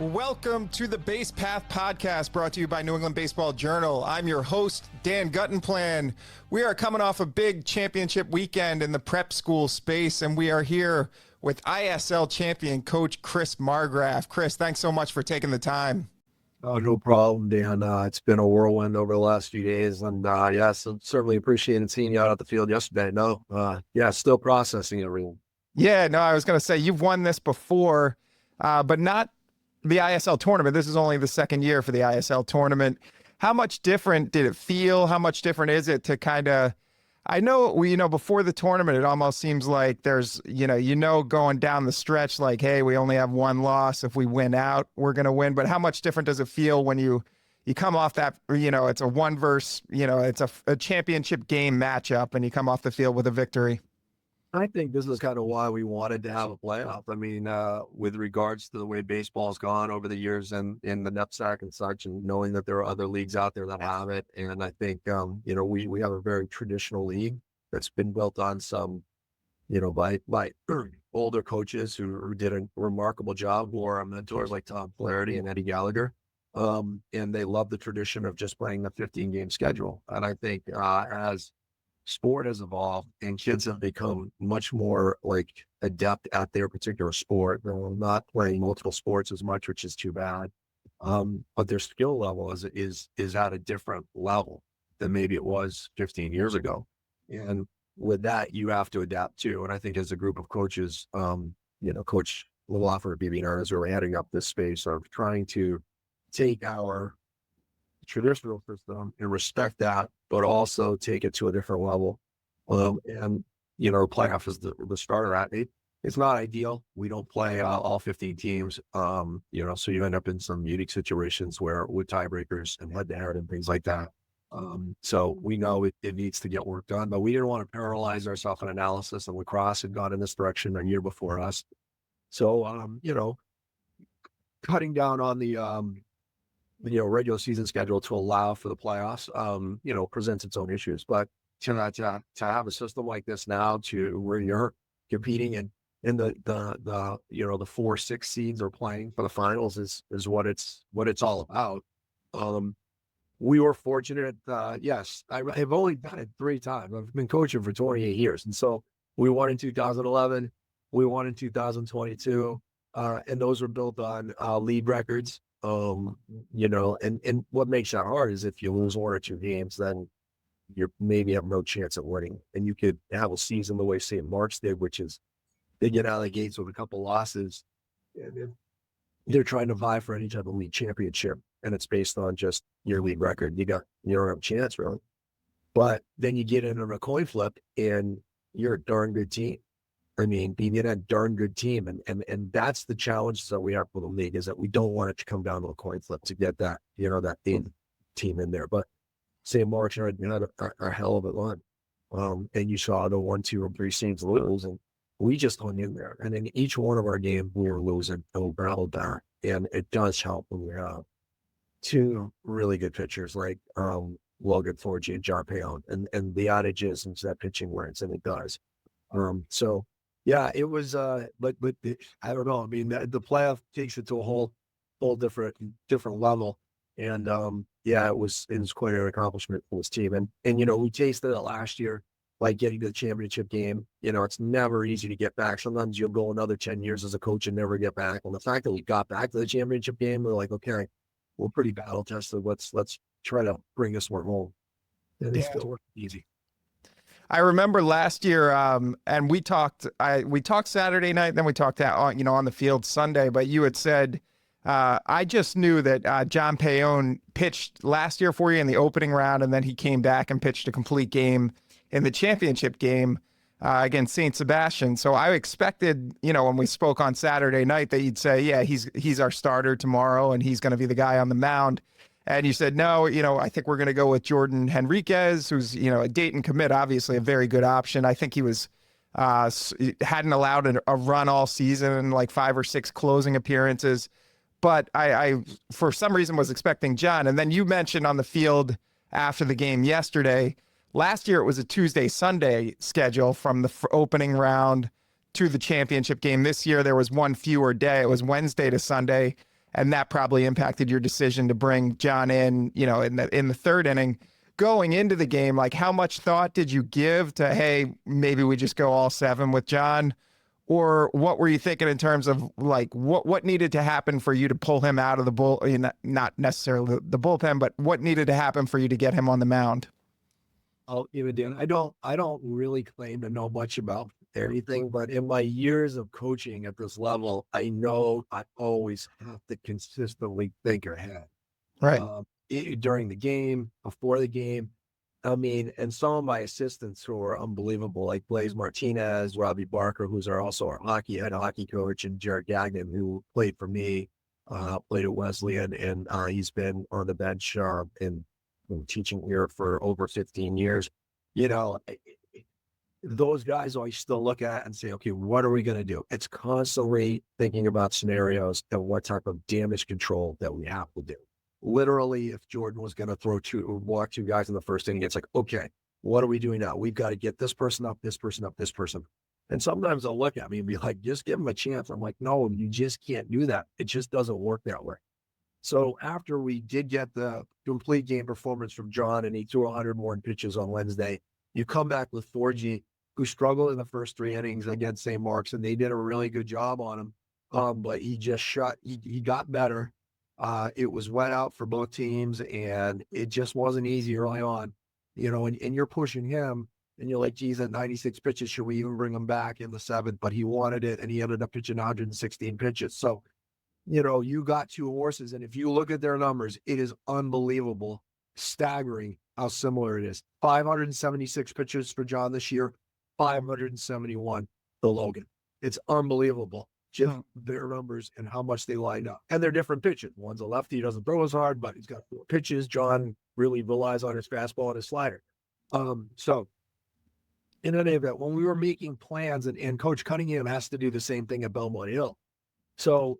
Welcome to the Base Path Podcast, brought to you by New England Baseball Journal. I'm your host, Dan Guttenplan. We are coming off a big championship weekend in the prep school space, and we are here with ISL champion coach Chris Margraf. Chris, thanks so much for taking the time. Oh, no problem, Dan. It's been a whirlwind over the last few days, and so certainly appreciated seeing you out at the field yesterday. Still processing everything. Yeah, no, I was going to say you've won this before, but not the ISL tournament. This is only the second year for the ISL tournament. How much different did it feel? How much different is it to kind of, I know, before the tournament, it almost seems like there's, going down the stretch, like, hey, we only have one loss. If we win out, we're going to win. But how much different does it feel when you come off that, it's a one verse, it's a championship game matchup and you come off the field with a victory? I think this is kind of why we wanted to have a playoff. I mean, with regards to the way baseball's gone over the years and in the NEPSAC and such, and knowing that there are other leagues out there that have it. And I think, we have a very traditional league that's been built on some, by older coaches who did a remarkable job, who are our mentors like Tom Flaherty and Eddie Gallagher. And they love the tradition of just playing the 15-game schedule. And I think as sport has evolved and kids have become much more adept at their particular sport. They're not playing multiple sports as much, which is too bad. But their skill level is at a different level than maybe it was 15 years ago. And with that, you have to adapt too. And I think as a group of coaches, Coach Littleoffer at BB&R is really heading up this space of trying to take our traditional system and respect that, but also take it to a different level. Playoff is the starter at it. It's not ideal. We don't play all 15 teams, so you end up in some unique situations where with tiebreakers and head-to-head and things like that. So we know it needs to get work done, but we didn't want to paralyze ourselves in analysis, and lacrosse had gone in this direction a year before us. So, cutting down on the, regular season schedule to allow for the playoffs, presents its own issues. But to have a system like this now, to where you're competing in the 4-6 seeds are playing for the finals is what it's all about. We were fortunate. Yes, I've only done it 3 times. I've been coaching for 28 years, and so we won in 2011, we won in 2022, and those were built on lead records. And what makes that hard is if you lose 1 or 2 games, then you maybe have no chance at winning. And you could have a season the way St. Mark's did, which is they get out of the gates with a couple losses, and they're trying to vie for any type of league championship, and it's based on just your league record. You don't have a chance really. But then you get into a coin flip, and you're a darn good team. I mean, being a darn good team, and that's the challenge that we have for the league, is that we don't want it to come down to a coin flip to get that, that team in there. But St. Mark's had a hell of a run. And you saw the 1, 2, or 3 teams lose, and we just hung in there. And in each one of our games, we were losing and we battled back. And it does help when we have 2 really good pitchers like Logan Forgy and John Payon, and the adage is that pitching wins, and it does. Yeah, it was, but I don't know. I mean, the playoff takes it to a whole different level, and it was quite an accomplishment for this team. And we tasted it last year, like getting to the championship game. It's never easy to get back. Sometimes you'll go another 10 years as a coach and never get back. And the fact that we got back to the championship game, we're like, okay, we're pretty battle tested. Let's try to bring this one home. And it's still working easy. I remember last year, and we talked Saturday night, then we talked on the field Sunday, but you had said, I just knew that John Payon pitched last year for you in the opening round, and then he came back and pitched a complete game in the championship game against St. Sebastian. So I expected, when we spoke on Saturday night, that you'd say, yeah, he's our starter tomorrow, and he's going to be the guy on the mound. And you said, no, I think we're going to go with Jordan Henriquez, who's, a Dayton commit, obviously a very good option. I think he was, hadn't allowed a run all season, like 5 or 6 closing appearances. But I, for some reason, was expecting John. And then you mentioned on the field after the game yesterday, last year it was a Tuesday-Sunday schedule from the opening round to the championship game. This year there was one fewer day. It was Wednesday to Sunday. and that probably impacted your decision to bring John in, you know, in the third inning. Going into the game, like how much thought did you give to, hey, maybe we just go all 7 with John? Or what were you thinking in terms of like what needed to happen for you to pull him out of the not necessarily the bullpen, but what needed to happen for you to get him on the mound? I'll even Dan. I don't really claim to know much about anything, but in my years of coaching at this level, I know I always have to consistently think ahead. Right. During the game, before the game. I mean, and some of my assistants who are unbelievable, like Blaze Martinez, Robbie Barker, who's also our head hockey coach, and Jared Gagnon, who played for me, played at Wesleyan, and he's been on the bench and teaching here for over 15 years. You know, those guys I still look at and say, okay, what are we going to do? It's constantly thinking about scenarios and what type of damage control that we have to do. Literally, if Jordan was going to walk 2 guys in the first inning, it's like, okay, what are we doing now? We've got to get this person up, this person up, this person. And sometimes they'll look at me and be like, just give him a chance. I'm like, no, you just can't do that. It just doesn't work that way. So after we did get the complete game performance from John, and he threw 100 more pitches on Wednesday, you come back with Thorgy, who struggled in the first 3 innings against St. Mark's, and they did a really good job on him. But he just he got better. It was wet out for both teams, and it just wasn't easy early on, you know, and you're pushing him, and you're like, geez, at 96 pitches, should we even bring him back in the 7th? But he wanted it, and he ended up pitching 116 pitches. So, you know, you got 2 horses, and if you look at their numbers, it is unbelievable, staggering how similar it is. 576 pitches for John this year, 571 for Logan. It's unbelievable. Just their numbers and how much they line up. And they're different pitches. One's a lefty, he doesn't throw as hard, but he's got 4 pitches. John really relies on his fastball and his slider. So in any event, when we were making plans, and Coach Cunningham has to do the same thing at Belmont Hill. So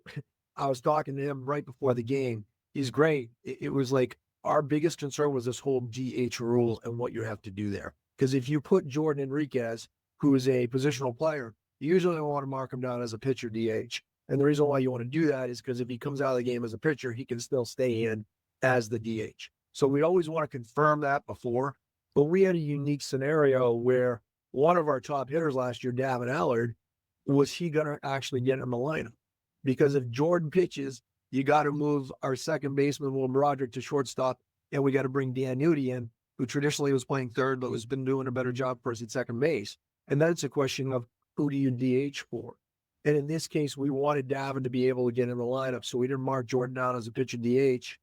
I was talking to him right before the game. He's great. It was like our biggest concern was this whole DH rule and what you have to do there. Because if you put Jordan Enriquez, who is a positional player, you usually want to mark him down as a pitcher DH. And the reason why you want to do that is because if he comes out of the game as a pitcher, he can still stay in as the DH. So we always want to confirm that before. But we had a unique scenario where one of our top hitters last year, Davin Allard, was he going to actually get in the lineup? Because if Jordan pitches, you got to move our second baseman, Will Broderick, to shortstop, and we got to bring Dan Nudie in, who traditionally was playing third, but has been doing a better job for us at second base. And then it's a question of, who do you DH for? And in this case, we wanted Davin to be able to get in the lineup, so we didn't mark Jordan down as a pitcher DH.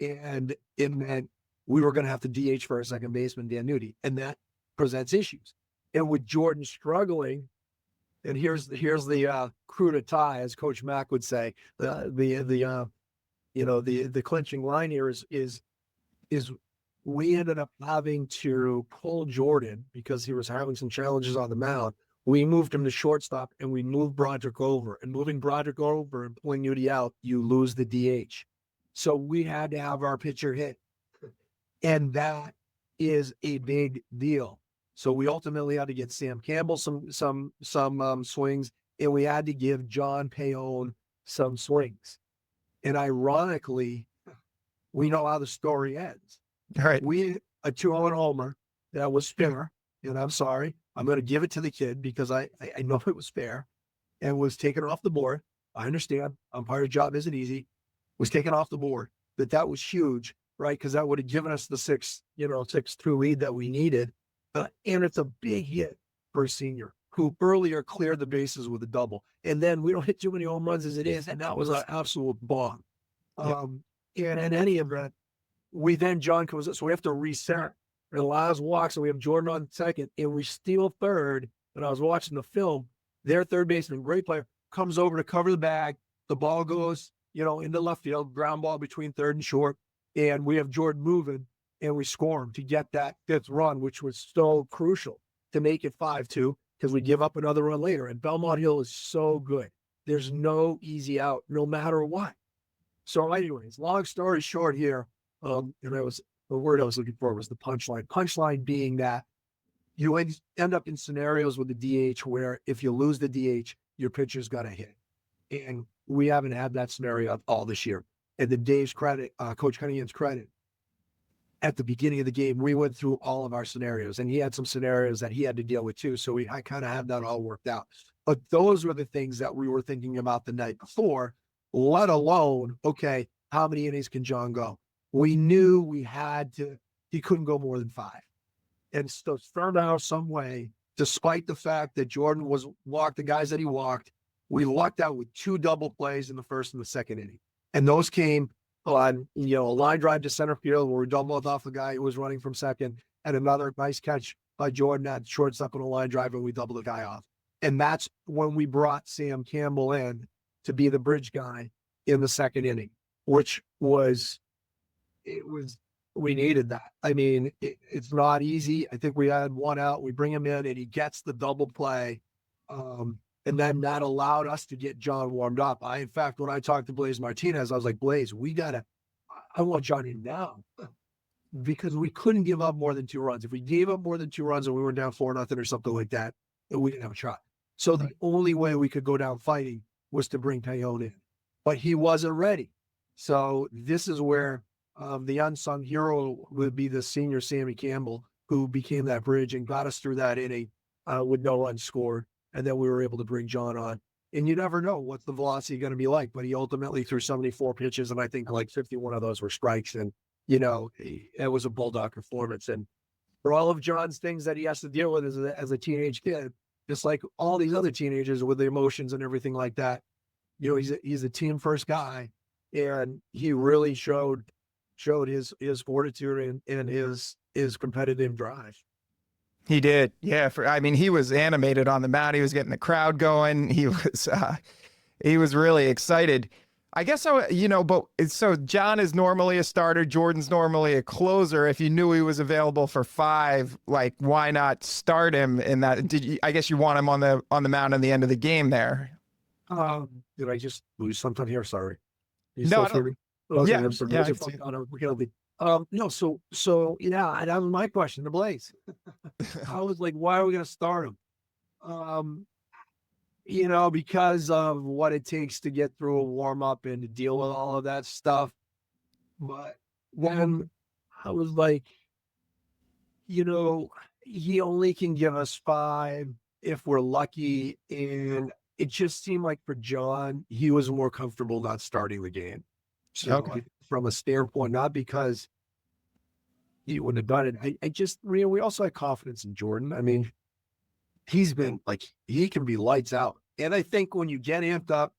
And it meant we were going to have to DH for our second baseman, Dan Nudie, and that presents issues. And with Jordan struggling, and here's the coup d'etat, as Coach Mack would say, the clinching line here is we ended up having to pull Jordan because he was having some challenges on the mound. We moved him to shortstop, and we moved Broderick over. And moving Broderick over and pulling Nudie out, you lose the DH. So we had to have our pitcher hit. And that is a big deal. So we ultimately had to get Sam Campbell some swings, and we had to give John Payon some swings. And ironically, we know how the story ends. All right. We a 2-0 homer that was spinner, and I'm sorry, I'm going to give it to the kid because I know it was fair, and was taken off the board. I understand umpire's job isn't easy. Was taken off the board. That was huge, right? Because that would have given us the 6-2 lead that we needed. And it's a big hit for a senior who earlier cleared the bases with a double. And then we don't hit too many home runs as it is, and that was an absolute bomb. Yeah. And in any event, John comes up, so we have to reset. And Laz walks, and we have Jordan on second, and we steal third. And I was watching the film, their third baseman, great player, comes over to cover the bag. The ball goes, into left field, ground ball between third and short. And we have Jordan moving, and we score him to get that 5th run, which was so crucial to make it 5-2, because we give up another run later. And Belmont Hill is so good. There's no easy out, no matter what. So anyways, long story short here, the word I was looking for was the punchline. Punchline being that you end up in scenarios with the DH where if you lose the DH, your pitcher's got to hit. And we haven't had that scenario all this year. And to Dave's credit, Coach Cunningham's credit, at the beginning of the game, we went through all of our scenarios, and he had some scenarios that he had to deal with too. So I kind of have that all worked out. But those were the things that we were thinking about the night before, let alone, okay, how many innings can John go? We knew he couldn't go more than 5. And so somehow, some way, despite the fact that Jordan walked the guys that he walked, we lucked out with 2 double plays in the first and the second inning. And those came on, a line drive to center field where we doubled off the guy who was running from second, and another nice catch by Jordan at shortstop on a line drive, and we doubled the guy off. And that's when we brought Sam Campbell in to be the bridge guy in the second inning, which we needed that. I mean, it's not easy. I think we had 1 out. We bring him in and he gets the double play. And then that allowed us to get John warmed up. In fact, when I talked to Blaze Martinez, I was like, Blaze, I want John in now, because we couldn't give up more than 2 runs. If we gave up more than 2 runs and we were down 4-0 or something like that, we didn't have a shot. So the only way we could go down fighting was to bring Payon in, but he wasn't ready. So this is where the unsung hero would be the senior Sammy Campbell, who became that bridge and got us through that inning with no runs scored. And then we were able to bring John on. And you never know what's the velocity going to be like, but he ultimately threw 74 pitches, and I think like 51 of those were strikes. And, it was a bulldog performance. And for all of John's things that he has to deal with as a teenage kid, just like all these other teenagers with the emotions and everything like that, he's a team first guy, and he really showed his fortitude and his competitive drive. He did. Yeah. He was animated on the mound. He was getting the crowd going. He was really excited. I guess, so John is normally a starter. Jordan's normally a closer. If you knew he was available for 5, like, why not start him in that? I guess you want him on the mound at the end of the game there. Did I just lose something here? Sorry. No, yeah. No, so yeah, and that was my question to Blaze. I was like, why are we going to start him? Because of what it takes to get through a warm up and to deal with all of that stuff. But then I was like, he only can give us 5 if we're lucky. And it just seemed like for John, he was more comfortable not starting the game. So okay. From a standpoint, not because he wouldn't have done it. We also had confidence in Jordan. I mean, he's been he can be lights out. And I think when you get amped up,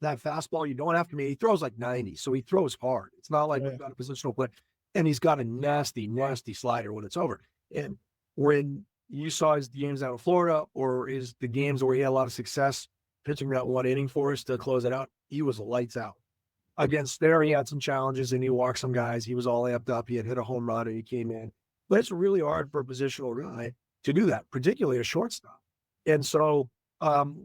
that fastball, you don't have to he throws like 90. So he throws hard. It's not like we've got a positional play. And he's got a nasty, nasty slider when it's over. And when you saw his games out in Florida, or the games where he had a lot of success pitching that 1 inning for us to close it out, he was lights out. Against there, he had some challenges and he walked some guys. He was all amped up. He had hit a home run and he came in. But it's really hard for a positional guy to do that, particularly a shortstop. And so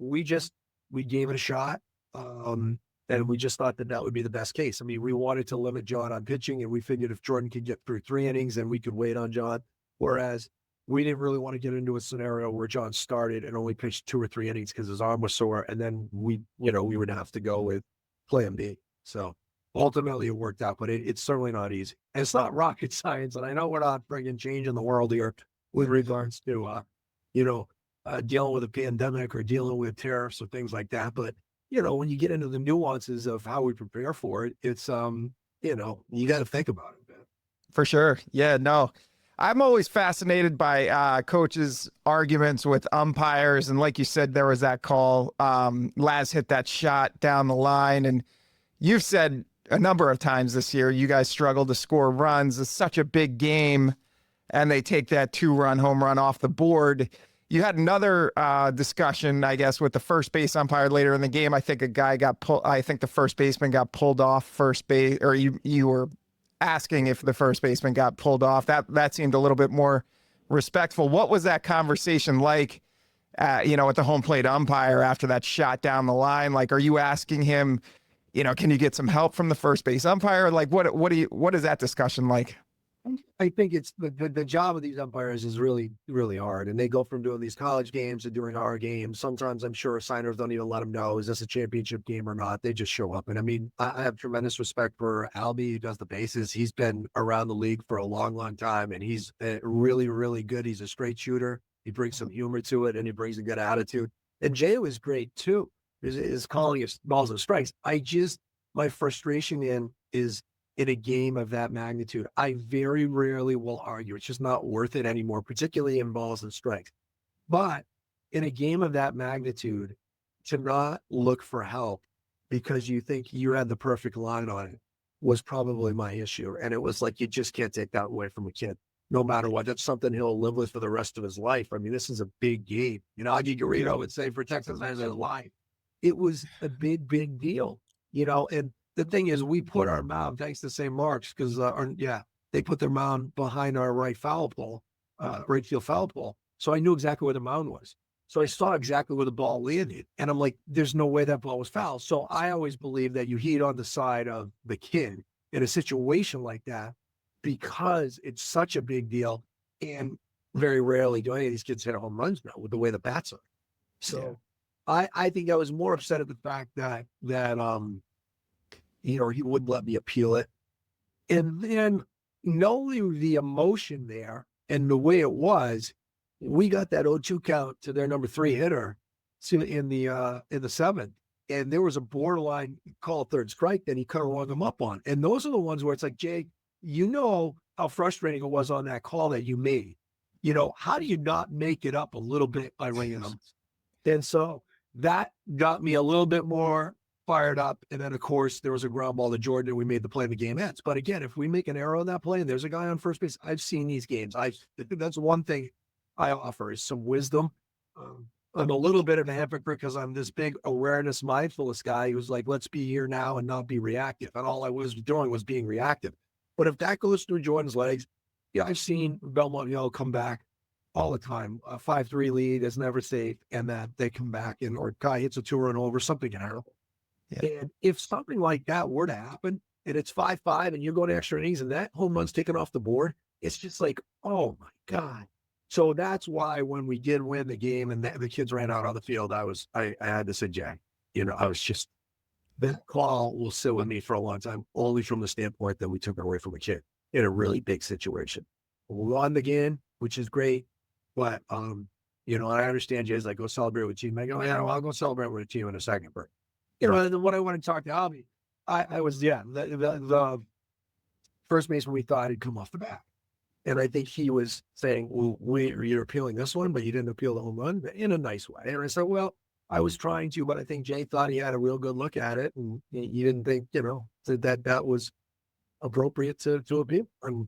we gave it a shot. And we just thought that would be the best case. I mean, we wanted to limit John on pitching, and we figured if Jordan could get through 3 innings, then we could wait on John. Whereas we didn't really want to get into a scenario where John started and only pitched 2 or 3 innings because his arm was sore. And then we would have to go with plan B. So ultimately it worked out, but it's certainly not easy. And it's not rocket science. And I know we're not bringing change in the world here with regards to, dealing with a pandemic or dealing with tariffs or things like that. But, when you get into the nuances of how we prepare for it, it's, you got to think about it, man. For sure. Yeah, no. I'm always fascinated by coaches' arguments with umpires. And like you said, there was that call. Laz hit that shot down the line. And you've said a number of times this year, you guys struggle to score runs. It's such a big game, and they take that 2-run home run off the board. You had another discussion, I guess, with the first base umpire later in the game. I think a guy got pulled. I think the first baseman got pulled off first base, or you were asking if the first baseman got pulled off. That seemed a little bit more respectful. What was that conversation like, at the home plate umpire after that shot down the line? Like, are you asking him, can you get some help from the first base umpire? Like, what is that discussion like? I think it's the job of these umpires is really, really hard. And they go from doing these college games to doing our games. Sometimes I'm sure signers don't even let them know, is this a championship game or not? They just show up. And I mean, I have tremendous respect for Albie, who does the bases. He's been around the league for a long, long time, and he's really, really good. He's a straight shooter. He brings some humor to it, and he brings a good attitude. And Jay was great too, is calling his balls and strikes. My frustration is in a game of that magnitude, I very rarely will argue. It's just not worth it anymore, particularly in balls and strikes. But in a game of that magnitude, to not look for help because you think you had the perfect line on it was probably my issue. And it was like, you just can't take that away from a kid, no matter what. That's something he'll live with for the rest of his life. I mean, this is a big game. You know, Augie Garrido would say for Texas as his life. It was a big, big deal, and the thing is, we put our mound, thanks to St. Mark's, because they put their mound behind our right field foul pole. So I knew exactly where the mound was. So I saw exactly where the ball landed, and I'm like, there's no way that ball was foul. So I always believe that you heat on the side of the kid in a situation like that, because it's such a big deal, and very rarely do any of these kids hit home runs now with the way the bats are. So I think I was more upset at the fact that he wouldn't let me appeal it. And then knowing the emotion there and the way it was, we got that 0-2 count to their number 3 hitter in the seventh. And there was a borderline call third strike that he could have rung him up on. And those are the ones where it's like, Jake, how frustrating it was on that call that you made. How do you not make it up a little bit by ringing them? And so that got me a little bit more fired up. And then, of course, there was a ground ball to Jordan, and we made the play, and the game ends. But again, if we make an error on that play and there's a guy on first base, I've seen these games. That's one thing I offer, is some wisdom. I'm a little bit of a hypocrite because I'm this big awareness, mindfulness guy who's like, let's be here now and not be reactive. And all I was doing was being reactive. But if that goes through Jordan's legs, I've seen Belmont come back all the time. A 5-3 lead is never safe, and that they come back or guy hits a 2-run over, something can happen. Yeah. And if something like that were to happen, and it's 5-5 and you go to extra innings and that home run's taken off the board, it's just like, oh my God. So that's why when we did win the game and the kids ran out on the field, I had to say, Jack, I was just, that call will sit with me for a long time, only from the standpoint that we took it away from a kid in a really big situation. We won the game, which is great. But, I understand Jay's like, go celebrate with the team. I go, yeah, well, I'll go celebrate with the team in a second. But, when I went to talk to Albie, I was, the first baseman we thought had come off the bat. And I think he was saying, well, you're appealing this one, but you didn't appeal the home run in a nice way. And I said, well, I was trying to, but I think Jay thought he had a real good look at it. And he didn't think, that was appropriate to appeal. And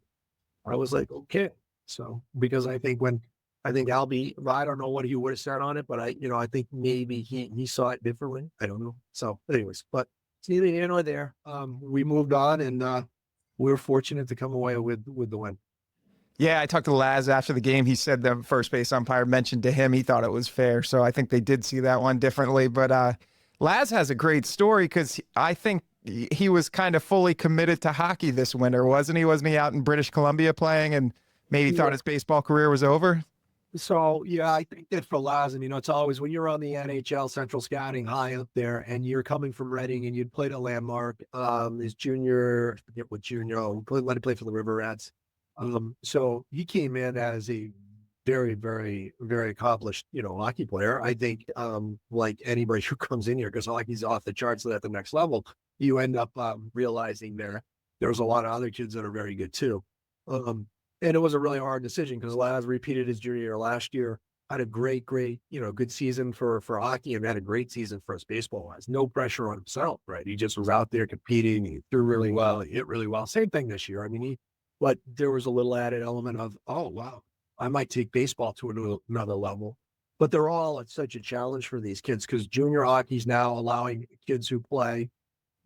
I was like, okay. So, because I think Albie, I don't know what he would have said on it, but I think maybe he saw it differently. I don't know. So anyways, but it's neither here nor there. We moved on, and we were fortunate to come away with the win. Yeah, I talked to Laz after the game. He said the first base umpire mentioned to him he thought it was fair. So I think they did see that one differently. But Laz has a great story, because I think he was kind of fully committed to hockey this winter, wasn't he? Wasn't he out in British Columbia playing and maybe thought his baseball career was over? So, I think that for Laz, it's always when you're on the NHL Central Scouting high up there and you're coming from Reading and you'd played a Landmark, his junior, I forget what junior, let him play for the River Rats. So he came in as a very, very, very accomplished, hockey player. I think, like anybody who comes in here, because hockey's off the charts at the next level, you end up realizing there's a lot of other kids that are very good too. And it was a really hard decision because Laz repeated his junior year last year, had a great, good season for hockey, and had a great season for us baseball-wise. No pressure on himself, right? He just was out there competing. He threw really well. He hit really well. Same thing this year. But there was a little added element of, oh, wow, I might take baseball to another level. But they're all at such a challenge for these kids, because junior hockey is now allowing kids who play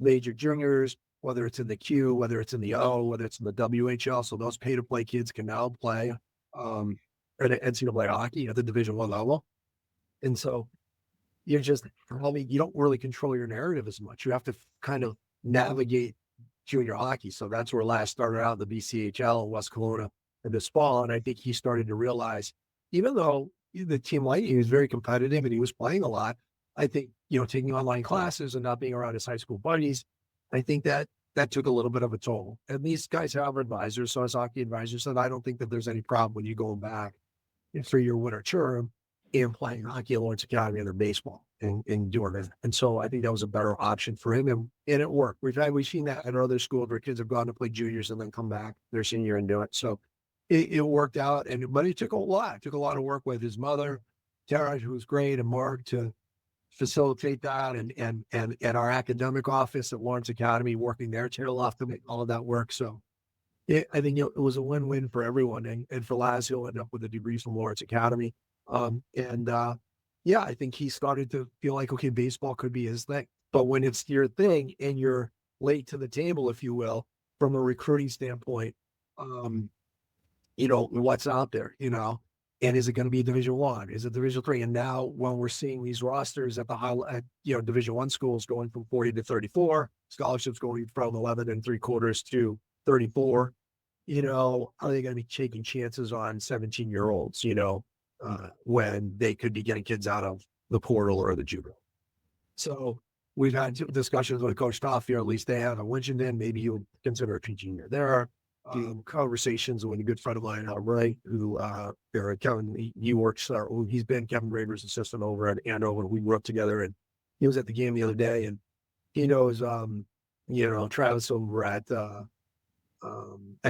major juniors, whether it's in the Q, whether it's in the O, whether it's in the WHL. So those pay-to-play kids can now play NCAA hockey at the Division I level. And so you don't really control your narrative as much. You have to kind of navigate junior hockey. So that's where Laz started out, the BCHL in West Kelowna in this fall. And I think he started to realize, even though the team he was very competitive and he was playing a lot, I think, taking online classes and not being around his high school buddies, I think that took a little bit of a toll. And these guys have advisors, so as hockey advisors, and I don't think that there's any problem when you go back through your winter term and playing hockey at Lawrence Academy or baseball and doing it. And so I think that was a better option for him. And it worked. We've seen that at other schools where kids have gone to play juniors and then come back their senior year and do it. So it worked out. But it took a lot. It took a lot of work with his mother, Tara, who was great, and Mark to facilitate that, and our academic office at Lawrence Academy working their tail off to make all of that work. So I think it was a win-win for everyone. And for Laz, he'll end up with a degree from Lawrence Academy. I think he started to feel like, okay, baseball could be his thing. But when it's your thing and you're late to the table, if you will, from a recruiting standpoint, what's out there, and is it going to be Division I? Is it Division III? And now when we're seeing these rosters at Division I schools going from 40 to 34, scholarships going from 11 3/4 to 34, are they going to be taking chances on 17-year-olds, when they could be getting kids out of the portal or the juvenile? So we've had discussions with Coach Toffey, or at least they have at Winchendon. Maybe he'll consider a junior there. Conversations with a good friend of mine, Ray, who Kevin, he works, he's been Kevin Graber's assistant over at Andover. We grew up together, and he was at the game the other day, and he knows, Travis over at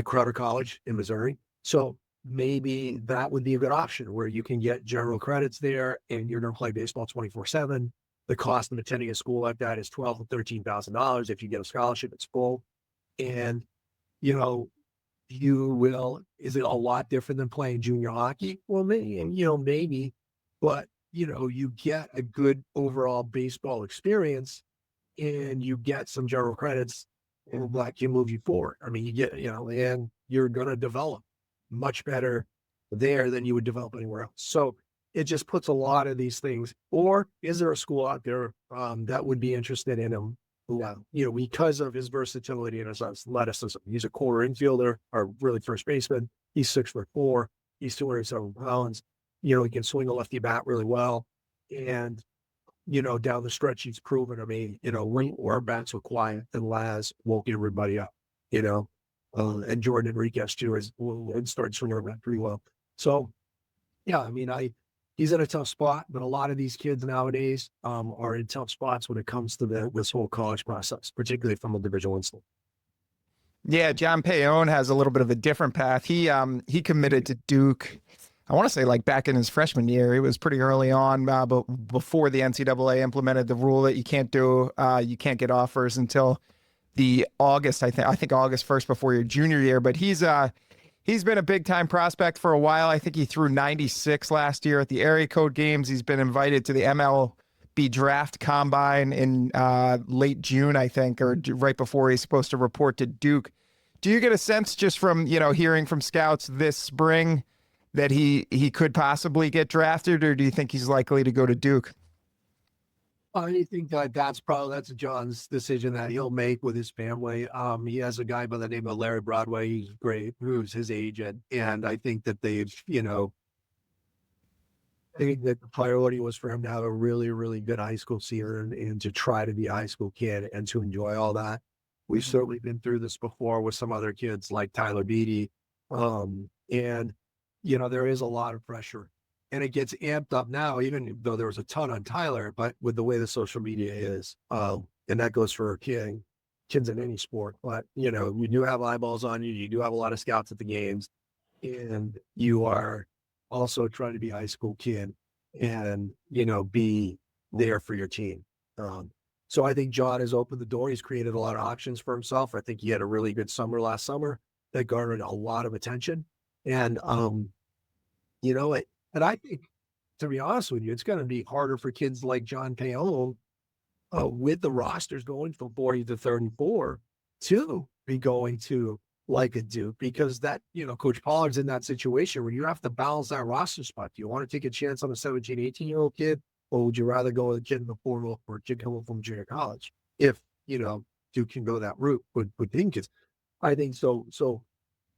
Crowder College in Missouri. So maybe that would be a good option where you can get general credits there and you're going to play baseball 24/7. The cost of attending a school like that is $12,000 to $13,000. If you get a scholarship, it's full. And, is it a lot different than playing junior hockey? Well, maybe, but, you get a good overall baseball experience and you get some general credits and that can move you forward. I mean, you get, and you're going to develop much better there than you would develop anywhere else. So it just puts a lot of these things. Or is there a school out there that would be interested in him? Because of his versatility and his athleticism. He's a quarter infielder, or really first baseman. He's 6'4". He's 207 pounds. He can swing a lefty bat really well. And, down the stretch, he's proven, when our bats were quiet and Laz woke everybody up, and Jordan Enriquez too and started swinging around pretty well. So, he's in a tough spot, but a lot of these kids nowadays are in tough spots when it comes to this whole college process, particularly from a Division I school. Yeah, John Payon has a little bit of a different path. He committed to Duke, I want to say like back in his freshman year. It was pretty early on, but before the NCAA implemented the rule that you can't get offers until the August, I think August 1st before your junior year. But he's been a big time prospect for a while. I think he threw 96 last year at the area code games. He's been invited to the MLB draft combine in late June, I think, or right before he's supposed to report to Duke. Do you get a sense just from, hearing from scouts this spring that he could possibly get drafted, or do you think he's likely to go to Duke? I think that's John's decision that he'll make with his family. He has a guy by the name of Larry Broadway. He's great, who's his agent. And I think that I think that the priority was for him to have a really, really good high school season and to try to be a high school kid and to enjoy all that. We've certainly been through this before with some other kids like Tyler Beatty. There is a lot of pressure. And it gets amped up now, even though there was a ton on Tyler, but with the way the social media is, and that goes for kids in any sport. But, you do have eyeballs on you. You do have a lot of scouts at the games, and you are also trying to be a high school kid and, be there for your team. So I think John has opened the door. He's created a lot of options for himself. I think he had a really good summer last summer that garnered a lot of attention. And, and I think, to be honest with you, it's going to be harder for kids like John Payon with the rosters going from 40 to 34 to be going to like a Duke, because that, Coach Pollard's in that situation where you have to balance that roster spot. Do you want to take a chance on a 17, 18-year-old kid, or would you rather go with a kid in the portal or a kid coming from junior college? If, Duke can go that route with Dinkins. I think so. So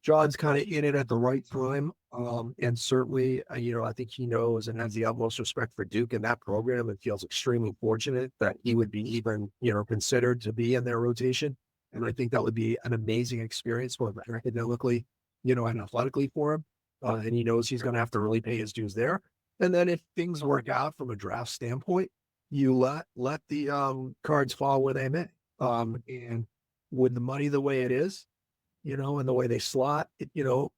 John's kind of in it at the right time. And certainly, I think he knows and has the utmost respect for Duke in that program and feels extremely fortunate that he would be even, considered to be in their rotation. And I think that would be an amazing experience, both academically, and athletically for him. And he knows he's going to have to really pay his dues there. And then if things work out from a draft standpoint, you let the cards fall where they may. And with the money the way it is, and the way they slot, you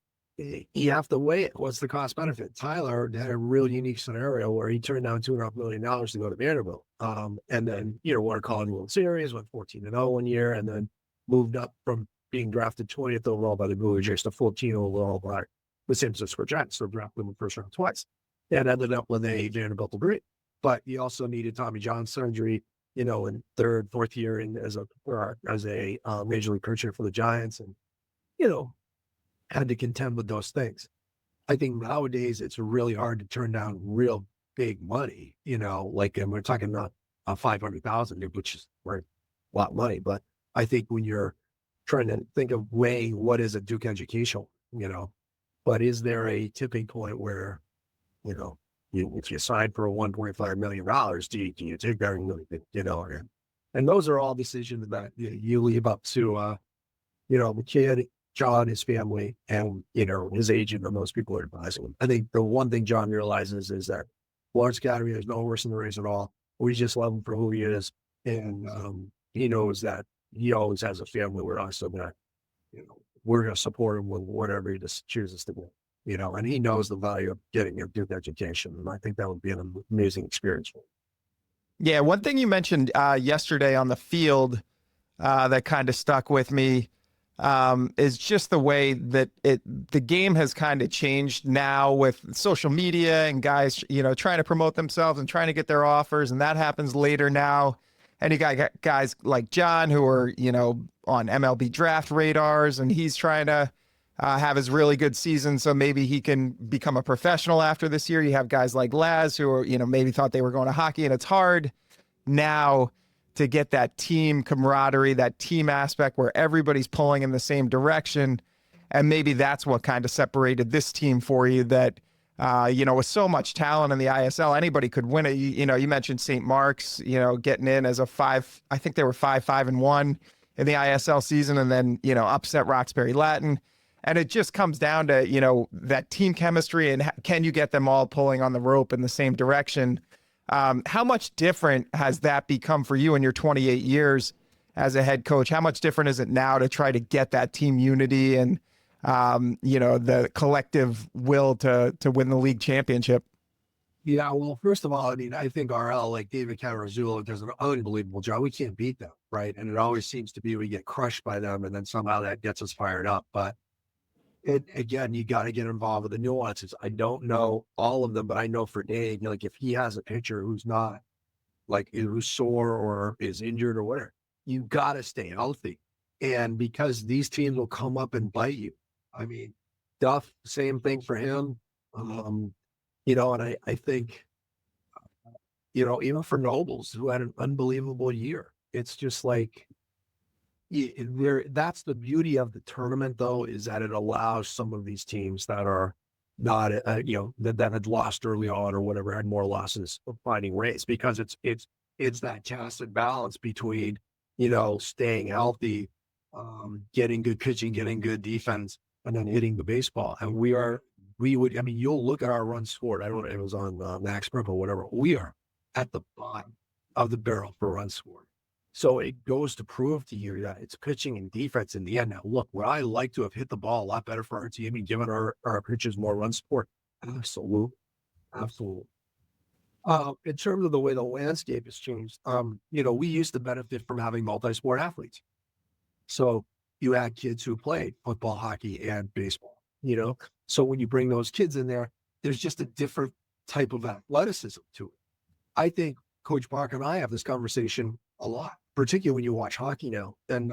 have to weigh it. What's the cost benefit? Tyler had a real unique scenario where he turned down $2.5 million to go to Vanderbilt. And then, won a College World Series, went 14-0 one year, and then moved up from being drafted 20th overall by the Blue Jays to 14th overall by the San Francisco Giants. So drafted him in the first round twice. And ended up with a Vanderbilt degree. But he also needed Tommy John surgery, in third, fourth year as a major league pitcher for the Giants, and had to contend with those things. I think nowadays it's really hard to turn down real big money, and we're talking about $500,000, which is worth a lot of money. But I think when you're trying to think of weighing what is a Duke education, but is there a tipping point where, if you sign for $1.5 million, do you take that? And those are all decisions that you leave up to, the kid, John, his family, and, his agent, and those people are advising him. I think the one thing John realizes is that Lawrence Academy is no worse in the race at all. We just love him for who he is. And he knows that he always has a family. We're also going to, we're going to support him with whatever he just chooses to do. And he knows the value of getting a good education. And I think that would be an amazing experience. Yeah. One thing you mentioned yesterday on the field that kind of stuck with me is just the way that the game has kind of changed now with social media and guys, trying to promote themselves and trying to get their offers. And that happens later now. And you got guys like John who are, on MLB draft radars, and he's trying to have his really good season, so maybe he can become a professional after this year. You have guys like Laz who are, maybe thought they were going to hockey, and it's hard now to get that team camaraderie, that team aspect where everybody's pulling in the same direction. And maybe that's what kind of separated this team for you, that, with so much talent in the ISL, anybody could win it. You mentioned St. Mark's, getting in as I think they were 5-1 in the ISL season, and then, upset Roxbury Latin. And it just comes down to, that team chemistry and can you get them all pulling on the rope in the same direction? How much different has that become for you in your 28 years as a head coach? How much different is it now to try to get that team unity and, the collective will to win the league championship? Yeah, well, first of all, I think RL, like David Catarazzulo, does an unbelievable job. We can't beat them, right? And it always seems to be we get crushed by them, and then somehow that gets us fired up. But again, you got to get involved with the nuances. I don't know all of them, but I know for Dave, like if he has a pitcher who's not, like who's sore or is injured or whatever, you got to stay healthy. And because these teams will come up and bite you. Duff, same thing for him. And I think, even for Nobles, who had an unbelievable year, it's just like, that's the beauty of the tournament, though, is that it allows some of these teams that are not, that had lost early on or whatever, had more losses of finding ways, because it's that tacit balance between, staying healthy, getting good pitching, getting good defense, and then hitting the baseball. And you'll look at our runs scored. I don't know if it was on Max Prep or whatever. We are at the bottom of the barrel for runs scored. So it goes to prove to you that it's pitching and defense in the end. Now, look, would I like to have hit the ball a lot better for our team and given our pitchers more run support? Absolutely. In terms of the way the landscape has changed, we used to benefit from having multi-sport athletes. So you had kids who played football, hockey, and baseball, So when you bring those kids in there, there's just a different type of athleticism to it. I think Coach Parker and I have this conversation a lot, particularly when you watch hockey now. And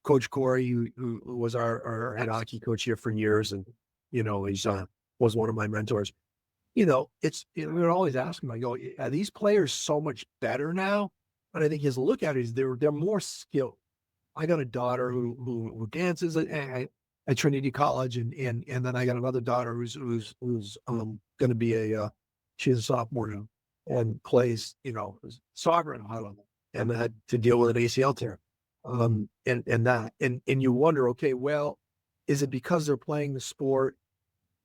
Coach Corey, who was our head hockey coach here for years, and he's was one of my mentors. We're always asking, I go, are these players so much better now? And I think his look at it is they're more skilled. I got a daughter who dances at Trinity College, and then I got another daughter who's going to be she's a sophomore now and plays, soccer at a high level, and had to deal with an ACL tear. And you wonder, okay, well, is it because they're playing the sport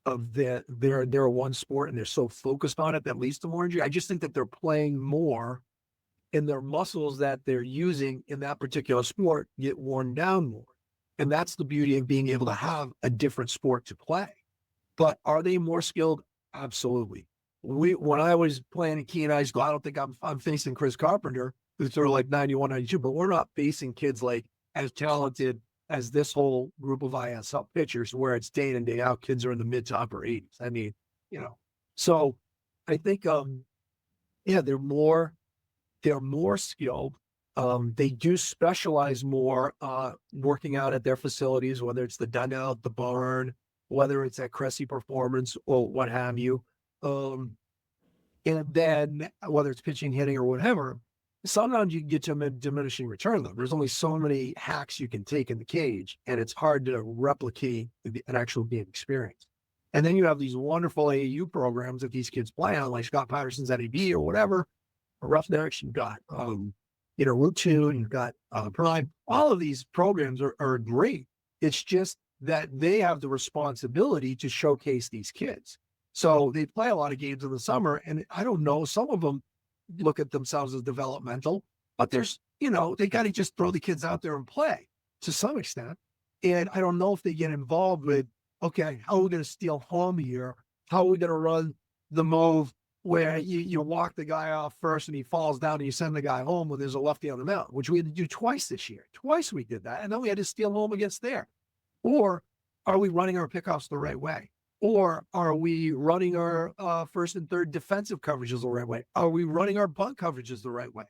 of their one sport and they're so focused on it that leads to more injury? I just think that they're playing more, and their muscles that they're using in that particular sport get worn down more. And that's the beauty of being able to have a different sport to play. But are they more skilled? Absolutely. When I was playing in Keene High School, I don't think I'm facing Chris Carpenter, who's sort of like 91, 92, but we're not facing kids like as talented as this whole group of ISL pitchers, where it's day in and day out, kids are in the mid to upper 80s. I mean, so I think, they're more skilled. They do specialize more, working out at their facilities, whether it's the dugout, the barn, whether it's at Cressy Performance or what have you. And then whether it's pitching, hitting, or whatever, sometimes you can get to a diminishing return, though. There's only so many hacks you can take in the cage, and it's hard to replicate an actual game experience. And then you have these wonderful AAU programs that these kids play on, like Scott Patterson's NAB or whatever, or Roughnecks. You've got, Route 2, and you've got Prime. All of these programs are great. It's just that they have the responsibility to showcase these kids. So they play a lot of games in the summer, and I don't know, some of them look at themselves as developmental, but there's, they got to just throw the kids out there and play to some extent. And I don't know if they get involved with, okay, how are we going to steal home here? How are we going to run the move where you walk the guy off first and he falls down and you send the guy home when there's a lefty on the mound, which we had to do twice this year. Twice we did that. And then we had to steal home against there. Or are we running our pickoffs the right way? Or are we running our first and third defensive coverages the right way? Are we running our bunt coverages the right way?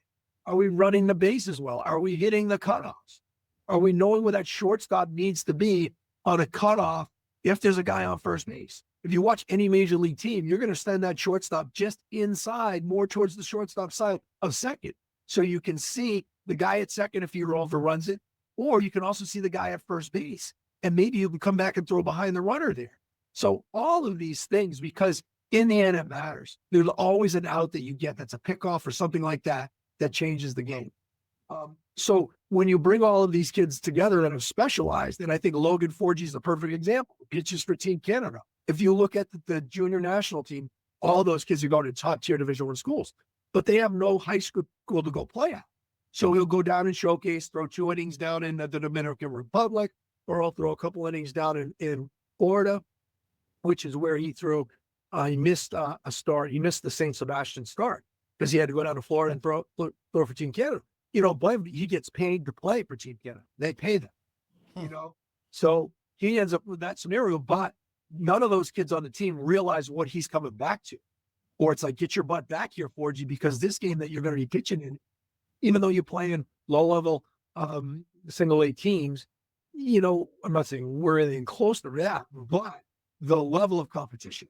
Are we running the bases well? Are we hitting the cutoffs? Are we knowing where that shortstop needs to be on a cutoff if there's a guy on first base? If you watch any major league team, you're going to send that shortstop just inside, more towards the shortstop side of second. So you can see the guy at second if he overruns it, or you can also see the guy at first base. And maybe you can come back and throw behind the runner there. So all of these things, because in the end, it matters. There's always an out that you get that's a pickoff or something like that changes the game. So when you bring all of these kids together that are specialized, and I think Logan Forgy is the perfect example, pitches for Team Canada. If you look at the junior national team, all those kids are going to top tier Division I schools, but they have no high school to go play at. So he'll go down and showcase, throw 2 innings down in the Dominican Republic, or I'll throw a couple innings down in Florida, which is where he threw. He missed a start. He missed the St. Sebastian start because he had to go down to Florida and throw for Team Canada. He gets paid to play for Team Canada. They pay them, So he ends up with that scenario, but none of those kids on the team realize what he's coming back to. Or it's like, get your butt back here, Forgy, because this game that you're going to be pitching in, even though you're playing low-level single A teams, I'm not saying we're anything close to that, but the level of competition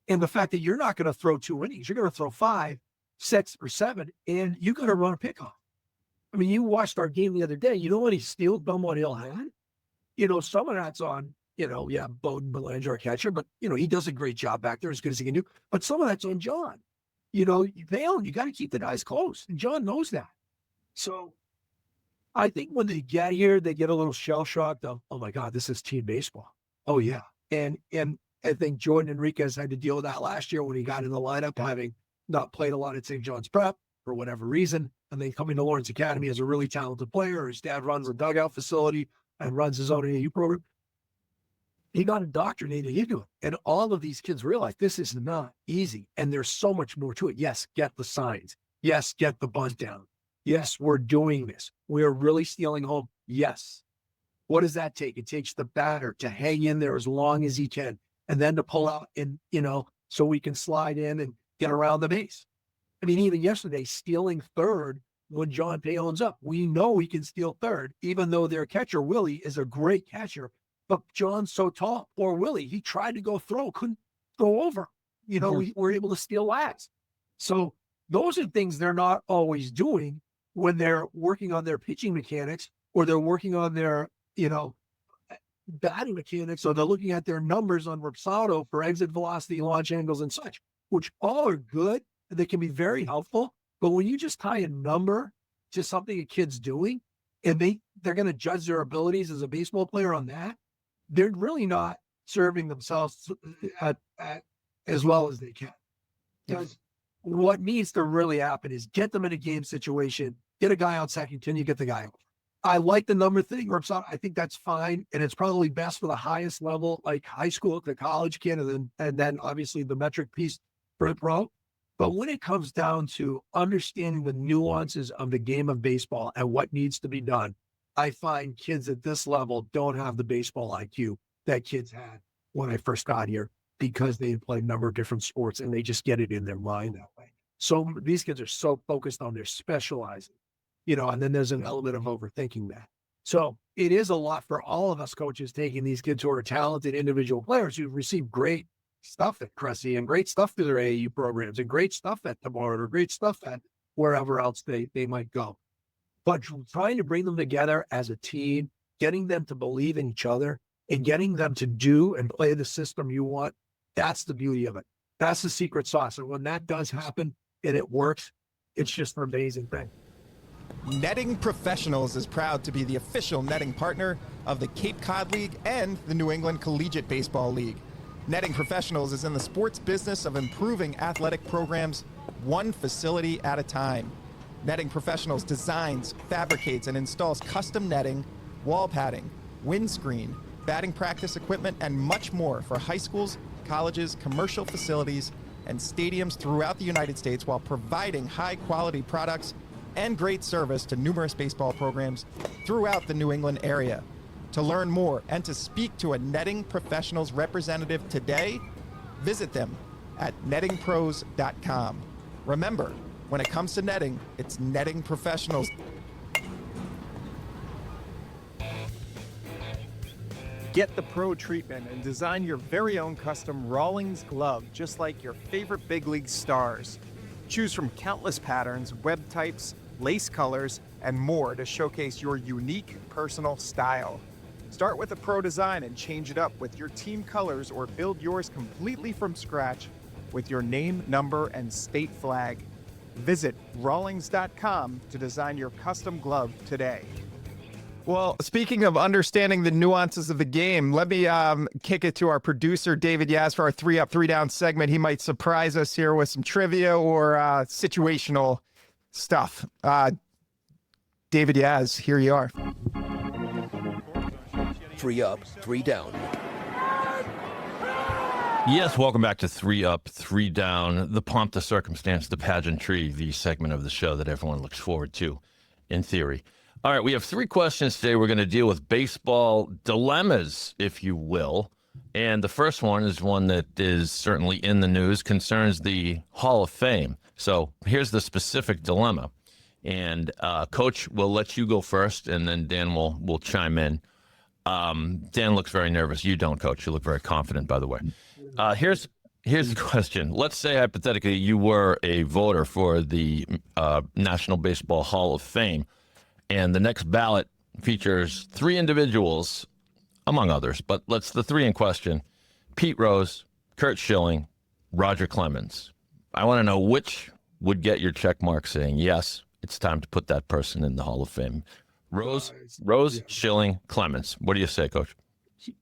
and the fact that you're not going to throw 2 innings, you're going to throw 5, 6, or 7, and you got to run a pickoff. I mean, you watched our game the other day. You know what he steals Belmont Hill had? Some of that's on, Bowden Belanger, our catcher, but, he does a great job back there, as good as he can do. But some of that's on John. You got to keep the guys close, and John knows that. So I think when they get here, they get a little shell-shocked of, oh, my God, this is team baseball. Oh, yeah. And I think Jordan Enriquez had to deal with that last year when he got in the lineup, having not played a lot at St. John's Prep for whatever reason. And then coming to Lawrence Academy as a really talented player. His dad runs a dugout facility and runs his own AAU program. He got indoctrinated into it. And all of these kids realize this is not easy. And there's so much more to it. Yes, get the signs. Yes, get the buzz down. Yes, we're doing this. We're really stealing home. Yes. What does that take? It takes the batter to hang in there as long as he can, and then to pull out and, so we can slide in and get around the base. I mean, even yesterday, stealing third when John Payone's up. We know he can steal third, even though their catcher, Willie, is a great catcher. But John's so tall. Or Willie, he tried to go throw, couldn't go over. We were able to steal last. So those are things they're not always doing when they're working on their pitching mechanics or they're working on their, batting mechanics, or they're looking at their numbers on Rapsodo for exit velocity, launch angles, and such, which all are good. They can be very helpful. But when you just tie a number to something a kid's doing, and they're going to judge their abilities as a baseball player on that, they're really not serving themselves at as well as they can. Because what needs to really happen is get them in a game situation, get a guy on second, can you get the guy? I like the number thing. I think that's fine. And it's probably best for the highest level, like high school to college kid, and then obviously the metric piece for the pro. But when it comes down to understanding the nuances of the game of baseball and what needs to be done, I find kids at this level don't have the baseball IQ that kids had when I first got here, because they played a number of different sports and they just get it in their mind that way. So these kids are so focused on their specializing, and then there's an element of overthinking that. So it is a lot for all of us coaches, taking these kids who are talented individual players who've received great stuff at Cressy and great stuff through their AAU programs and great stuff at the board or great stuff at wherever else they might go. But trying to bring them together as a team, getting them to believe in each other and getting them to do and play the system you want, that's the beauty of it. That's the secret sauce. And when that does happen and it works, it's just an amazing thing. Netting Professionals is proud to be the official netting partner of the Cape Cod League and the New England Collegiate Baseball League. Netting Professionals is in the sports business of improving athletic programs one facility at a time. Netting Professionals designs, fabricates, and installs custom netting, wall padding, windscreen, batting practice equipment, and much more for high schools, colleges, commercial facilities, and stadiums throughout the United States, while providing high-quality products and great service to numerous baseball programs throughout the New England area. To learn more and to speak to a Netting Professionals representative today, visit them at nettingpros.com. Remember, when it comes to netting, it's Netting Professionals. Get the pro treatment and design your very own custom Rawlings glove, just like your favorite big league stars. Choose from countless patterns, web types, lace colors, and more to showcase your unique personal style. Start with a pro design and change it up with your team colors, or build yours completely from scratch with your name, number, and state flag. Visit Rawlings.com to design your custom glove today. Well, speaking of understanding the nuances of the game, let me kick it to our producer, David Yaz, for our 3 Up, 3 Down segment. He might surprise us here with some trivia or situational stuff. David Yaz, here you are. 3 Up, 3 Down. Yes, welcome back to 3 Up, 3 Down, the pomp, the circumstance, the pageantry, the segment of the show that everyone looks forward to, in theory. All right, we have 3 questions today. We're going to deal with baseball dilemmas, if you will. And the first one is one that is certainly in the news, concerns the Hall of Fame. So here's the specific dilemma. And Coach, we'll let you go first, and then Dan will chime in. Dan looks very nervous. You don't, Coach. You look very confident, by the way. Here's the question. Let's say, hypothetically, you were a voter for the National Baseball Hall of Fame, and the next ballot features 3 individuals, among others, but the 3 in question: Pete Rose, Curt Schilling, Roger Clemens. I want to know which would get your check mark saying, yes, it's time to put that person in the Hall of Fame. Rose, Schilling, Clemens. What do you say, Coach?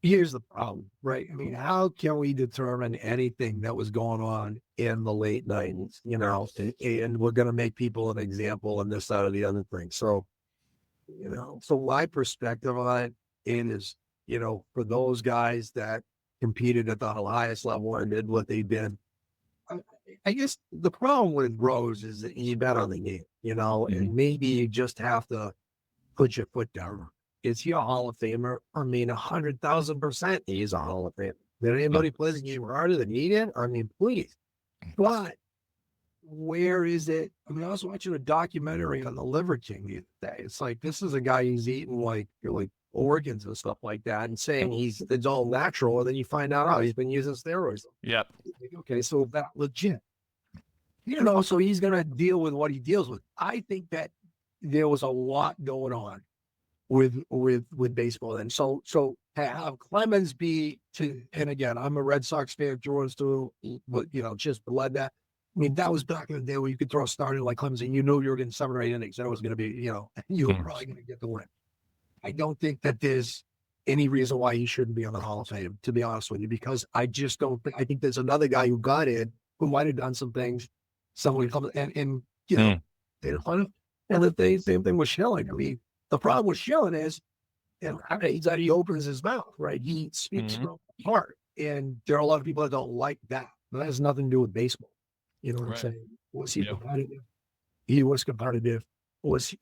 Here's the problem, right? I mean, how can we determine anything that was going on in the late 90s, and we're going to make people an example and this, that, or the other thing. So, so my perspective on it is, for those guys that competed at the highest level and did what they did, I guess the problem with Rose is that he bet on the game, and maybe you just have to put your foot down. Is he a Hall of Famer? I mean, 100,000% he's a Hall of Famer. Did anybody play the game harder than he did? I mean, please. But where is it? I mean, I was watching a documentary on the Liver King the other day. It's like, this is a guy who's eating like organs and stuff like that, and saying it's all natural, and then you find out, he's been using steroids. Yep. Okay, so that legit. So he's going to deal with what he deals with. I think that there was a lot going on with baseball. And so to have Clemens and again, I'm a Red Sox fan, Jordan's too, but just led that. I mean, that was back in the day where you could throw a starter like Clemens and you knew you were getting 7 or 8 innings and it was going to be, you were probably going to get the win. I don't think that there's any reason why he shouldn't be on the Hall of Fame, to be honest with you, because I just don't think, I think there's another guy who got in who might have done some things. Someone comes and they don't want to. And the same thing with Schilling. I mean, the problem with Schilling is, he opens his mouth, right? He speaks from the heart. And there are a lot of people that don't like that. But that has nothing to do with baseball. You know what I'm saying? Was he competitive? He was competitive.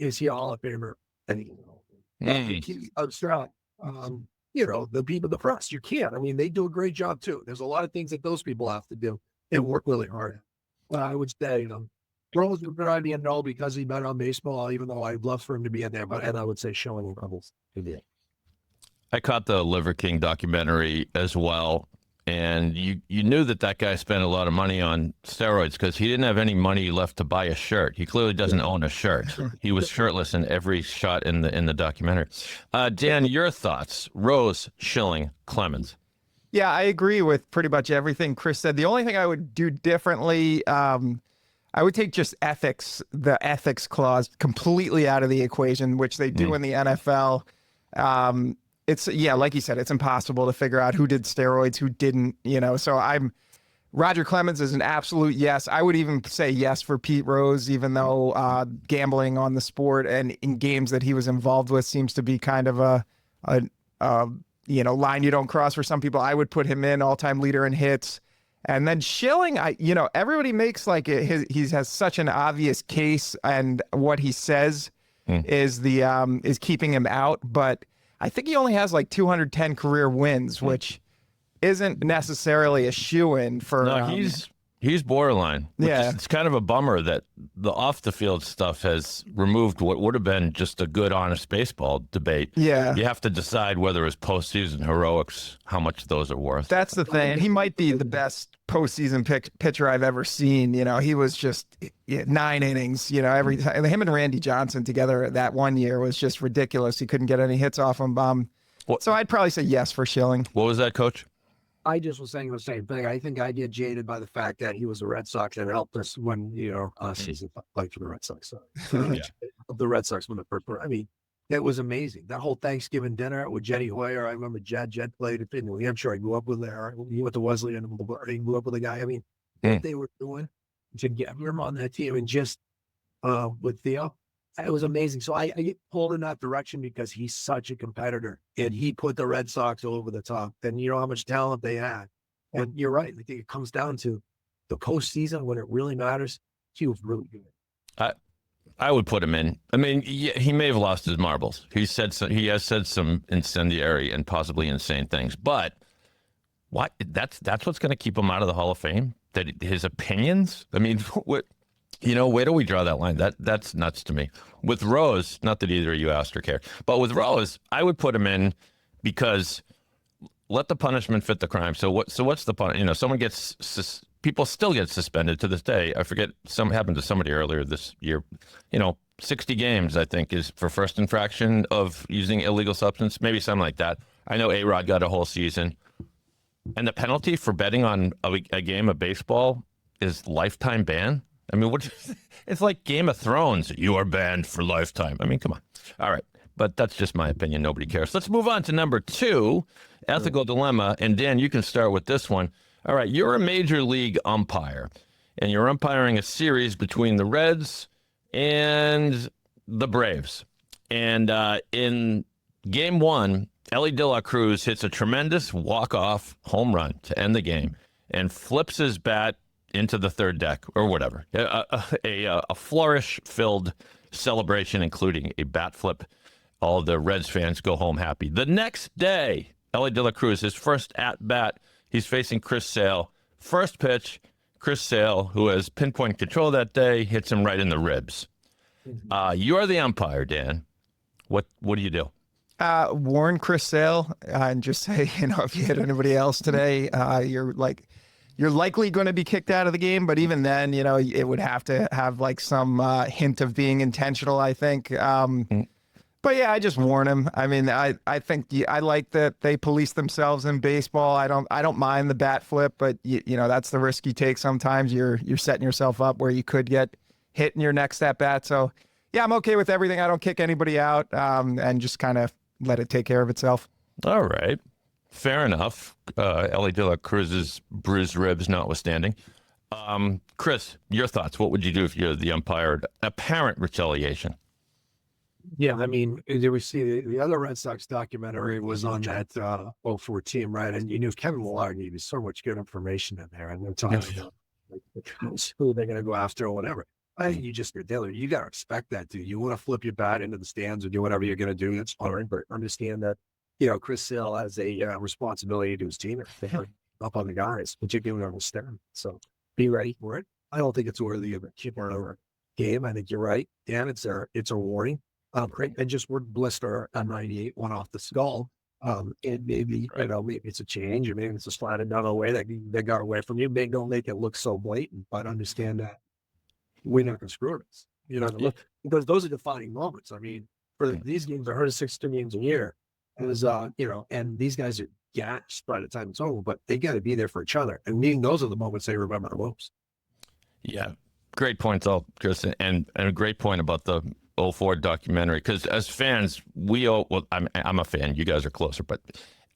Is he a Hall of Famer? And Australia, the people, the press, you can't. I mean, they do a great job too. There's a lot of things that those people have to do and work really hard. But I would say, Rose would probably be a no because he bet on baseball, even though I'd love for him to be in there. And I would say Schilling Rebels. I caught the Liver King documentary as well. And you knew that guy spent a lot of money on steroids because he didn't have any money left to buy a shirt. He clearly doesn't own a shirt. He was shirtless in every shot in the documentary. Dan, your thoughts? Rose, Schilling, Clemens. Yeah, I agree with pretty much everything Chris said. The only thing I would do differently, I would take just the ethics clause completely out of the equation, which they do in the NFL. It's like you said, it's impossible to figure out who did steroids, who didn't, so Roger Clemens is an absolute yes. I would even say yes for Pete Rose, even though gambling on the sport and in games that he was involved with seems to be kind of a line you don't cross for some people. I would put him in all-time leader in hits. And then Schilling, everybody makes he has such an obvious case, and what he says is keeping him out, but I think he only has 210 career wins, which isn't necessarily a shoo-in for. No, he's borderline. It's kind of a bummer that the off the field stuff has removed what would have been just a good, honest baseball debate. Yeah, you have to decide whether his postseason heroics, how much those are worth. That's the thing. He might be the best postseason pitcher I've ever seen. He was just 9 innings. Every time. Him and Randy Johnson together that one year was just ridiculous. He couldn't get any hits off him. So I'd probably say yes for Schilling. What was that, Coach? I just was saying the same thing. I think I get jaded by the fact that he was a Red Sox and helped us when season played for the Red Sox. The Red Sox when the first. I mean, it was amazing. That whole Thanksgiving dinner with Jenny Hoyer. I remember Jed played in New Hampshire. I grew up with her. He went to Wesleyan and grew up with a guy. I mean, what they were doing to get him on that team and just with Theo, it was amazing. So I get pulled in that direction because he's such a competitor and he put the Red Sox over the top. And you know how much talent they had. And you're right. I think it comes down to the postseason when it really matters. He was really good. I would put him in. I mean, he may have lost his marbles. He has said some incendiary and possibly insane things, but what? That's what's going to keep him out of the Hall of Fame. That his opinions. I mean, what? Where do we draw that line? That's nuts to me. With Rose, not that either of you asked or cared, but with Rose, I would put him in because let the punishment fit the crime. So what's the punishment? Someone people still get suspended to this day. I forget, some happened to somebody earlier this year. 60 games, I think, is for first infraction of using illegal substance, maybe something like that. I know A-Rod got a whole season. And the penalty for betting on a game of baseball is lifetime ban. I mean, it's like Game of Thrones. You are banned for lifetime. I mean, come on. All right. But that's just my opinion. Nobody cares. Let's move on to number 2, ethical dilemma. And Dan, you can start with this one. All right. You're a major league umpire, and you're umpiring a series between the Reds and the Braves. And in game 1, Ellie De La Cruz hits a tremendous walk-off home run to end the game and flips his bat into the third deck or whatever. A flourish-filled celebration, including a bat flip. All the Reds fans go home happy. The next day, Ellie De La Cruz, his first at-bat, he's facing Chris Sale. First pitch, Chris Sale, who has pinpoint control that day, hits him right in the ribs. You are the umpire, Dan. What do you do? Warn Chris Sale and just say, if you hit anybody else today, you're likely going to be kicked out of the game. But even then, it would have to have some hint of being intentional, I think. But yeah, I just warn him. I mean, I think I like that they police themselves in baseball. I don't mind the bat flip, but you know that's the risk you take. Sometimes you're setting yourself up where you could get hit in your next at bat. So yeah, I'm okay with everything. I don't kick anybody out, and just kind of let it take care of itself. All right. Fair enough. Ellie De La Cruz's bruised ribs notwithstanding. Chris, your thoughts. What would you do if you're the umpire? Apparent retaliation. Yeah, I mean, did we see the other Red Sox documentary was on that 04 team, right? And you knew Kevin Millar gave so much good information in there, and they're talking about like, who they're going to go after or whatever. I think you're dealer. You got to respect that, dude. You want to flip your bat into the stands or do whatever you're going to do. That's fine, but understand that, Chris Sale has a responsibility to his team up on the guys, particularly on the stand. So be ready for it. I don't think it's worthy of a keeper over game. I think you're right, Dan. It's a warning. And just word blister on 98 went off the skull. And maybe, maybe it's a change or maybe it's a slide another way that they got away from you. Maybe don't make it look so blatant, but understand that we're not going to screw this. Because those are defining moments. I mean, for these games, 160 games a year, it was, and these guys are gassed by the time it's over, but they got to be there for each other. And those are the moments they remember the most. Yeah. Great points, all, Chris. And a great point about the 04 documentary, because as fans, I'm a fan. You guys are closer, but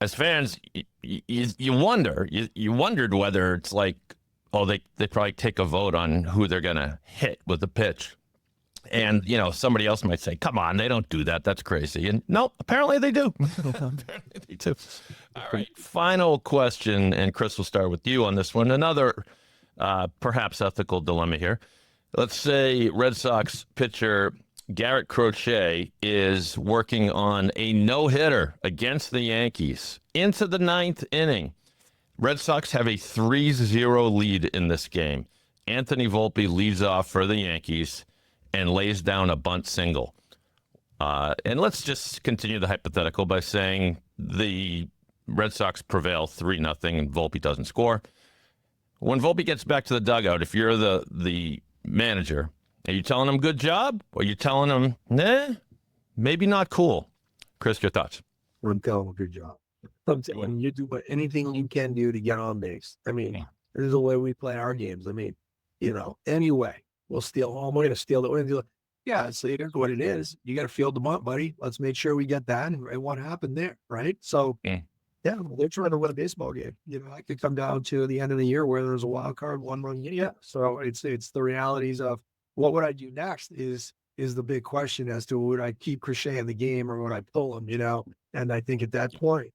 as fans, you wondered whether it's like, they probably take a vote on who they're gonna hit with the pitch, and somebody else might say, "Come on, they don't do that. That's crazy." And no, apparently they do. Apparently they do. All right, final question, and Chris, will start with you on this one. Another perhaps ethical dilemma here. Let's say Red Sox pitcher Garrett Crochet is working on a no-hitter against the Yankees into the 9th inning. Red Sox have a 3-0 lead in this game. Anthony Volpe leads off for the Yankees and lays down a bunt single. And let's just continue the hypothetical by saying the Red Sox prevail 3-0 and Volpe doesn't score. When Volpe gets back to the dugout, if you're the manager, are you telling him good job? Or are you telling him, nah, maybe not cool? Chris, your thoughts? I'm telling him good job. I'm telling you do anything you can do to get on base. I mean, this is the way we play our games. I mean, anyway, we'll steal home. We're going to steal it. Yeah, so that's what it is. You got to field the bunt, buddy. Let's make sure we get that and what happened there, right? So, yeah, they're trying to win a baseball game. I could come down to the end of the year where there's a wild card, one run. Yeah, so it's the realities of what would I do next is the big question as to would I keep Crochet in the game or would I pull him, And I think at that point,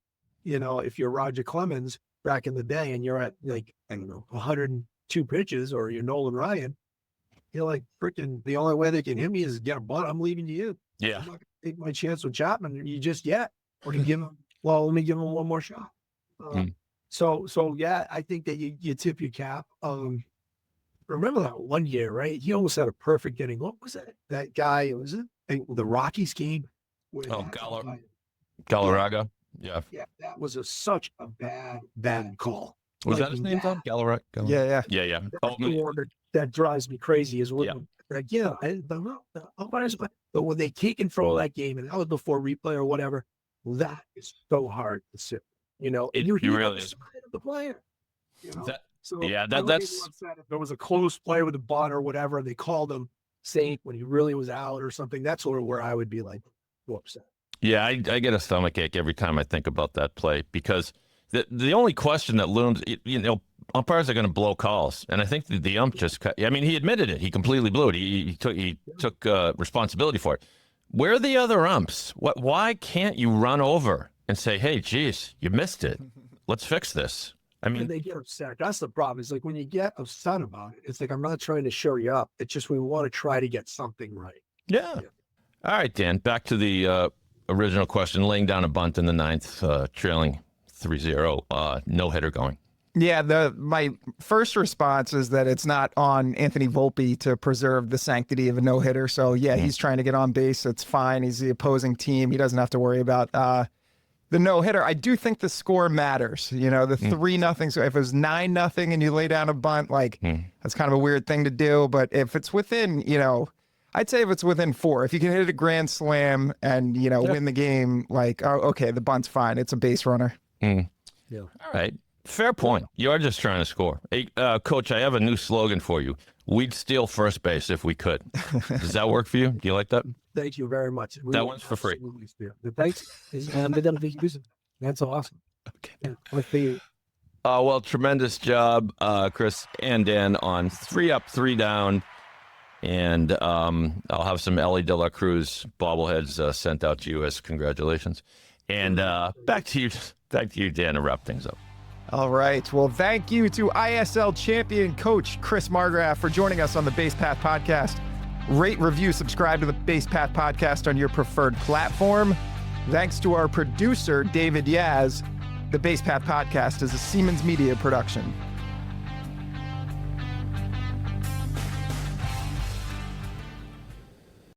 if you're Roger Clemens back in the day and you're at 102 pitches or you're Nolan Ryan, you're like, freaking, the only way they can hit me is get a bunt. I'm leaving to you. Yeah. I'm not going to take my chance with Chapman just yet. Or to give him, let me give him one more shot. So yeah, I think that you tip your cap. Remember that one year, right? He almost had a perfect inning. What was that? That guy, was it the Rockies game? Galarraga. Yeah. Yeah, that was such a bad call. Was that his name, Tom? Galarraga? Yeah. That drives me crazy is when, but when they take control of that game, and that was before replay or whatever, that is so hard to sit. It really is. The player. That's. If there was a close play with a bunt or whatever, and they called him safe when he really was out or something. That's where I would be like, upset. Yeah, I get a stomachache every time I think about that play because the only question that looms, umpires are going to blow calls, and I think the ump just cut. I mean, he admitted it. He completely blew it. He took responsibility for it. Where are the other umps? Why can't you run over and say, "Hey, geez, you missed it. Let's fix this"? I mean, and they get upset. That's the problem. It's like when you get upset about it, it's like I'm not trying to show you up. It's just we want to try to get something right. Yeah. All right, Dan. Back to the original question, laying down a bunt in the 9th, trailing 3-0, no hitter going. Yeah, my first response is that it's not on Anthony Volpe to preserve the sanctity of a no-hitter. So, yeah, he's trying to get on base. It's fine. He's the opposing team. He doesn't have to worry about the no-hitter. I do think the score matters. The 3-0. So if it was 9-0 and you lay down a bunt, that's kind of a weird thing to do. But if it's within, I'd say if it's within 4, if you can hit a grand slam and, win the game, like, oh, okay, the bunt's fine. It's a base runner. Yeah. All right. Fair point. You are just trying to score. Hey, Coach, I have a new slogan for you. We'd steal first base if we could. Does that work for you? Do you like that? Thank you very much. That one's for free. Thanks. That's awesome. Okay. Yeah, let's see. Well, tremendous job, Chris and Dan, on 3 up, 3 down. And I'll have some Ellie De La Cruz bobbleheads sent out to you as congratulations. And back to you, Dan, to wrap things up. All right. Well, thank you to ISL champion coach Chris Margraf for joining us on the Base Path Podcast. Rate, review, subscribe to the Base Path Podcast on your preferred platform. Thanks to our producer, David Yaz. The Base Path Podcast is a Siemens Media production.